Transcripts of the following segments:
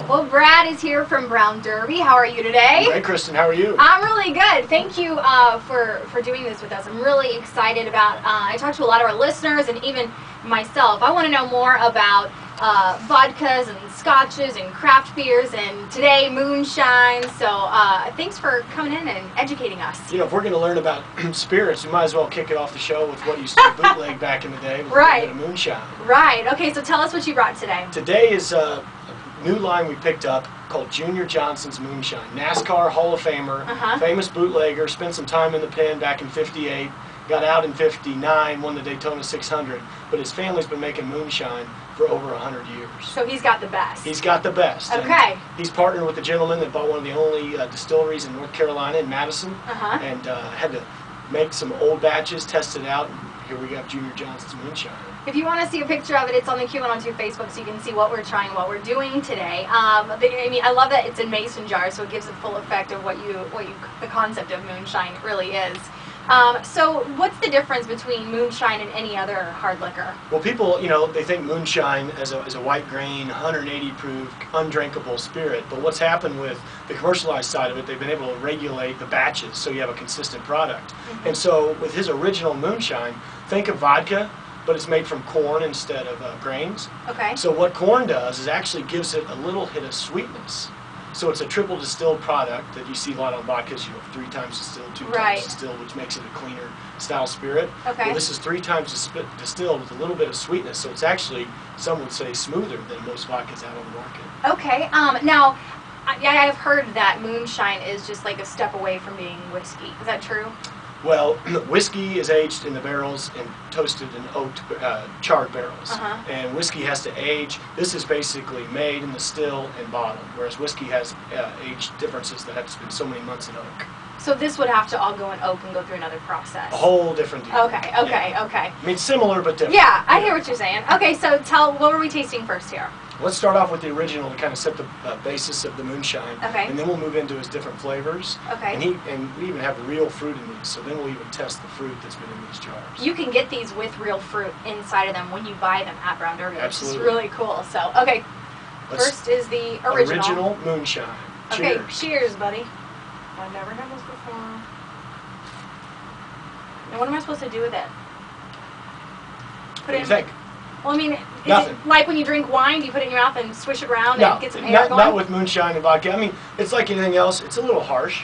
Well, Brad is here from Brown Derby. How are you today? Hey, Kristen. How are you? I'm really good. Thank you for doing this with us. I'm really excited about. I talked to a lot of our listeners and even myself. I want to know more about vodkas and scotches and craft beers, and today moonshine. So thanks for coming in and educating us. You know, if we're going to learn about spirits, we might as well kick it off the show with what used to be bootleg back in the day, with Right. a bit of moonshine. Right. Okay. So tell us what you brought today. Today is a new line we picked up called Junior Johnson's Moonshine. NASCAR Hall of Famer, famous bootlegger, spent some time in the pen back in '58, got out in '59, won the Daytona 600, but his family's been making moonshine for over 100 years. So he's got the best. He's got the best. Okay. And he's partnered with a gentleman that bought one of the only distilleries in North Carolina, in Madison, and had to make some old batches, test it out, and here we got Junior Johnson's Moonshine. If you want to see a picture of it, it's on the Q102 Facebook, so you can see what we're trying, what we're doing today. I mean, I love that it's in mason jars, so it gives a full effect of the concept of moonshine really is. So what's the difference between moonshine and any other hard liquor? Well, people, you know, they think moonshine as a white grain, 180 proof, undrinkable spirit. But what's happened with the commercialized side of it, they've been able to regulate the batches so you have a consistent product. And so with his original moonshine, think of vodka, but it's made from corn instead of grains. Okay. So what corn does is actually gives it a little hit of sweetness. So it's a triple distilled product that you see a lot on vodkas, you know, 3 times distilled, 2 times distilled, which makes it a cleaner style spirit. Okay. Well, this is 3 times distilled with a little bit of sweetness, so it's actually, some would say, smoother than most vodkas out on the market. Okay. Now, I've heard that moonshine is just like a step away from being whiskey. Is that true? Well, whiskey is aged in the barrels and toasted in oaked, charred barrels. And whiskey has to age. This is basically made in the still and bottled, whereas whiskey has age differences that have to spend so many months in oak. So this would have to all go in oak and go through another process. A whole different deal. Okay, okay, okay. I mean, similar but different. Yeah, I hear what you're saying. Okay, so what were we tasting first here? Let's start off with the original to kind of set the basis of the moonshine. Okay. And then we'll move into his different flavors. Okay. And we even have real fruit in these, so then we'll even test the fruit that's been in these jars. You can get these with real fruit inside of them when you buy them at Brown Derby, Absolutely. which is really cool. So, okay, first is the original. Original moonshine. Okay, Cheers. cheers, buddy. I've never had this before. And what am I supposed to do with it? What do you think? Well, I mean, is Nothing. it like when you drink wine, do you put it in your mouth and swish it around and get some air going? Not with moonshine and vodka. I mean, it's like anything else. It's a little harsh,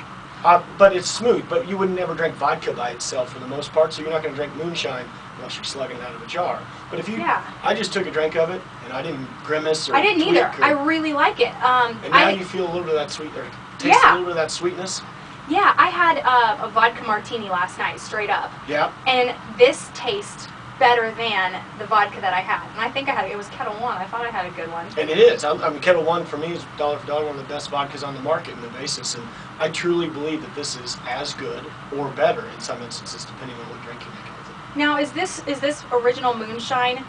but it's smooth. But you would never drink vodka by itself for the most part, so you're not going to drink moonshine unless you're slugging it out of a jar. But if you, I just took a drink of it, and I didn't grimace or I didn't either. tweak or, I really like it. and now you feel a little bit of that sweet, or taste a little bit of that sweetness. Yeah, I had a vodka martini last night, straight up. Yeah. And this tastes better than the vodka that I had. And I think it was Kettle One. I thought I had a good one. And it is. I mean, Kettle One for me is dollar for dollar one of the best vodkas on the market in the basis. And I truly believe that this is as good or better in some instances, depending on what drink you're making with it. Now, is this original moonshine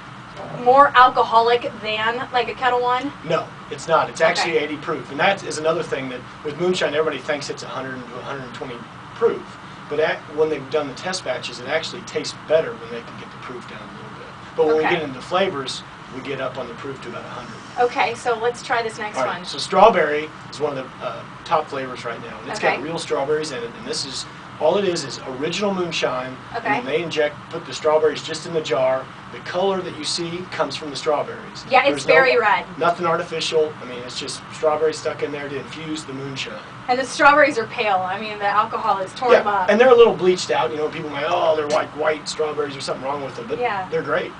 more alcoholic than like a Kettle One? No, it's not. It's actually 80 proof. And that is another thing that with moonshine, everybody thinks it's 100 to 120 proof. But when they've done the test batches, it actually tastes better when they can get the proof down a little bit. But when we get into flavors, we get up on the proof to about 100. Okay, so let's try this next one. So strawberry is one of the top flavors right now. And it's got real strawberries in it. And this is, all it is original moonshine. And then they put the strawberries just in the jar. The color that you see comes from the strawberries. Yeah, it's very red. Nothing artificial. I mean, it's just strawberries stuck in there to infuse the moonshine. And the strawberries are pale. I mean, the alcohol has torn them up. And they're a little bleached out. You know, people might, oh, they're like white strawberries or something wrong with them. But they're great.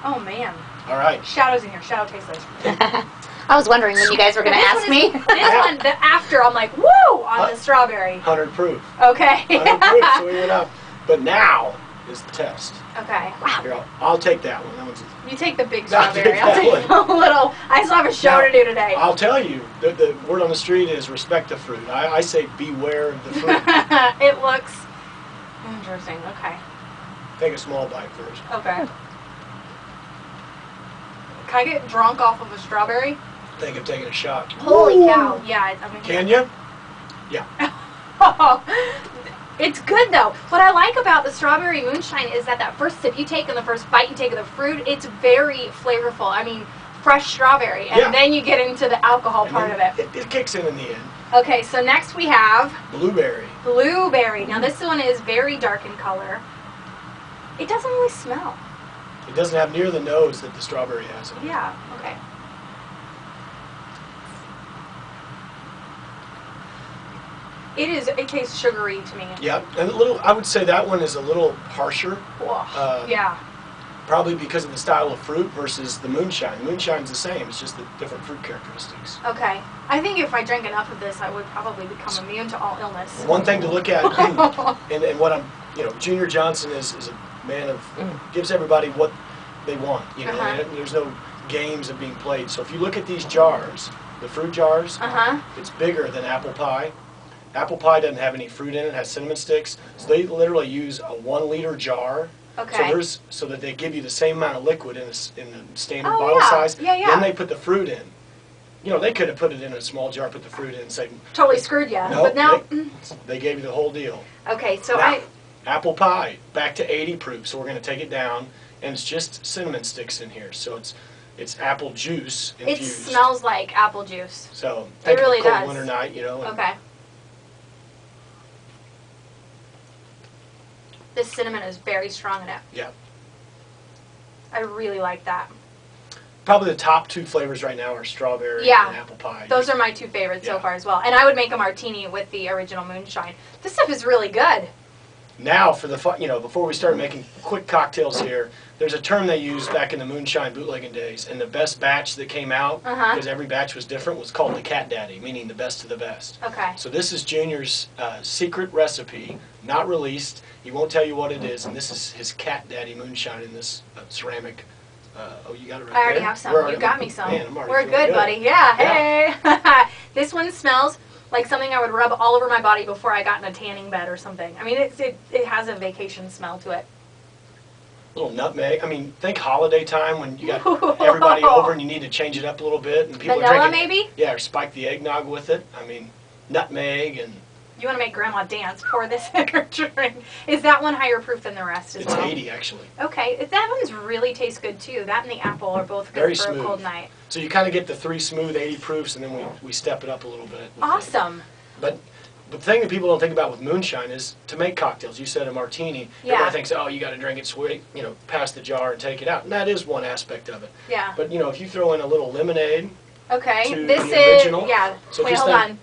Oh, man. All right. Shadow's in here. Shadow tasteless. I was wondering when you guys were going to ask me. This one, the after, I'm like, woo, on the strawberry. 100 proof. Okay. 100 proof, so we went up. But now is the test. Okay. Wow. Here, I'll take that one. That one's you take the big strawberry. I'll take the little. I still have a show to do today. I'll tell you, the word on the street is respect the fruit. I say beware of the fruit. It looks interesting. Okay. Take a small bite first. Okay. Can I get drunk off of a strawberry? Think of taking a shot. Holy cow. Yeah. I mean, can you? Yeah. It's good though. What I like about the strawberry moonshine is that first sip you take and the first bite you take of the fruit, it's very flavorful. I mean, fresh strawberry, and then you get into the alcohol part of it. It kicks in the end. Okay, so next we have Blueberry. Blueberry. Now this one is very dark in color. It doesn't really smell. It doesn't have near the nose that the strawberry has. Yeah, okay. It tastes sugary to me. Yep, and I would say that one is a little harsher. Yeah. Probably because of the style of fruit versus the moonshine. The moonshine's the same, it's just the different fruit characteristics. Okay. I think if I drank enough of this, I would probably become immune to all illness. One thing to look at, and what Junior Johnson is a man of, gives everybody what they want. There's no games of being played. So if you look at these jars, the fruit jars, it's bigger than apple pie. Apple pie doesn't have any fruit in it, it has cinnamon sticks. So they literally use a 1 liter jar. Okay. So that they give you the same amount of liquid in the standard bottle size. Yeah. Then they put the fruit in. They could have put it in a small jar, put the fruit in, and say totally screwed you. No, but now they gave you the whole deal. Okay, so now, apple pie back to 80 proof. So we're going to take it down, and it's just cinnamon sticks in here. So it's apple juice infused. It smells like apple juice. So it really does. Cold winter night, Okay. This cinnamon is very strong in it. Yeah. I really like that. Probably the top 2 flavors right now are strawberry and apple pie. Those are my 2 favorites so far as well. And I would make a martini with the original moonshine. This stuff is really good. Now, for the before we start making quick cocktails here, there's a term they used back in the moonshine bootlegging days, and the best batch that came out, because every batch was different, was called the Cat Daddy, meaning the best of the best. Okay. So this is Junior's secret recipe, not released. He won't tell you what it is, and this is his Cat Daddy moonshine in this ceramic. You got it right there? I already have some. You got me some. Man, We're good, buddy. Yeah, hey. This one smells like something I would rub all over my body before I got in a tanning bed or something. I mean, it has a vacation smell to it. Little nutmeg. I mean, think holiday time when you got everybody over and you need to change it up a little bit. And people Vanilla, are drinking, maybe? Yeah, or spike the eggnog with it. I mean, nutmeg and... You want to make Grandma dance, pour this in her drink. Is that one higher proof than the rest as well? It's 80, actually. Okay. That one's really tastes good, too. That and the apple are both good Very for smooth. A cold night. So you kind of get the 3 smooth 80 proofs, and then we step it up a little bit. Awesome. But the thing that people don't think about with moonshine is to make cocktails. You said a martini. Everybody thinks, oh, you got to drink it sweet, past the jar and take it out. And that is one aspect of it. Yeah. But, if you throw in a little lemonade. Okay. To this the original, So wait, hold on.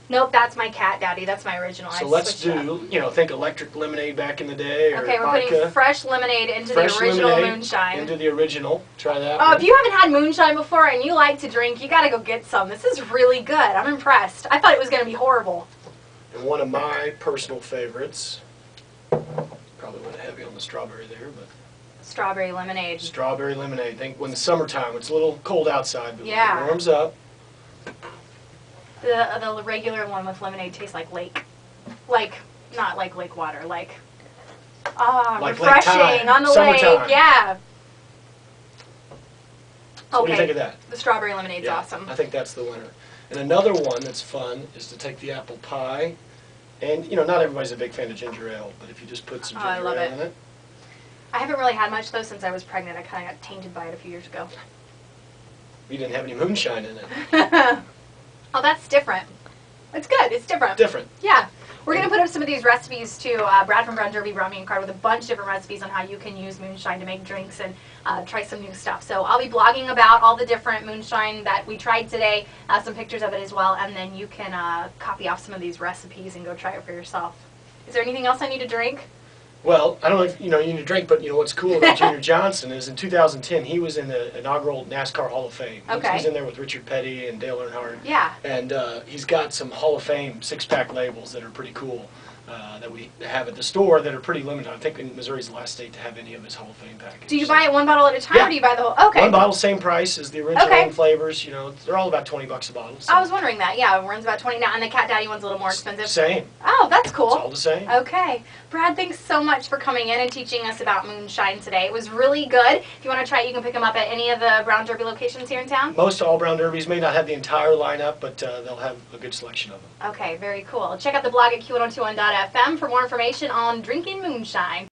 Nope, that's my Cat Daddy. That's my original. So let's do, think electric lemonade back in the day, or okay, we're vodka. Putting fresh lemonade into the original moonshine. Into the original. Try that. Oh, if you haven't had moonshine before and you like to drink, you got to go get some. This is really good. I'm impressed. I thought it was going to be horrible. And one of my personal favorites, probably went heavy on the strawberry there, but... Strawberry lemonade. Strawberry lemonade. Think when the summertime, it's a little cold outside, but when it warms up. The regular one with lemonade tastes like lake. Like, not like lake water, like refreshing on the lake. Yeah. So what do you think of that? The strawberry lemonade's awesome. I think that's the winner. And another one that's fun is to take the apple pie, and not everybody's a big fan of ginger ale, but if you just put some ginger ale in it. I haven't really had much though since I was pregnant. I kind of got tainted by it a few years ago. You didn't have any moonshine in it. Oh, that's different. It's good. It's different. Different. Yeah. We're going to put up some of these recipes too. Brad from Brown Derby brought me a card with a bunch of different recipes on how you can use moonshine to make drinks and try some new stuff. So I'll be blogging about all the different moonshine that we tried today, some pictures of it as well, and then you can copy off some of these recipes and go try it for yourself. Is there anything else I need to drink? Well, I don't know if you need to drink, but what's cool about Junior Johnson is in 2010 he was in the inaugural NASCAR Hall of Fame. Okay. He's in there with Richard Petty and Dale Earnhardt. Yeah. And he's got some Hall of Fame 6-pack labels that are pretty cool that we have at the store that are pretty limited. I think Missouri's the last state to have any of his Hall of Fame packages. Do you buy it one bottle at a time, or do you buy the whole? Okay. One bottle, same price as the original flavors. They're all about $20 a bottle. So. I was wondering that. Yeah, one's about 20 now, and the Cat Daddy one's a little more expensive. Same. Oh, that's cool. It's all the same. Okay. Brad, thanks so much for coming in and teaching us about moonshine today. It was really good. If you want to try it, you can pick them up at any of the Brown Derby locations here in town. Most all Brown Derbies may not have the entire lineup, but they'll have a good selection of them. Okay, very cool. Check out the blog at q1021.fm. moonshine.fm for more information on drinking moonshine.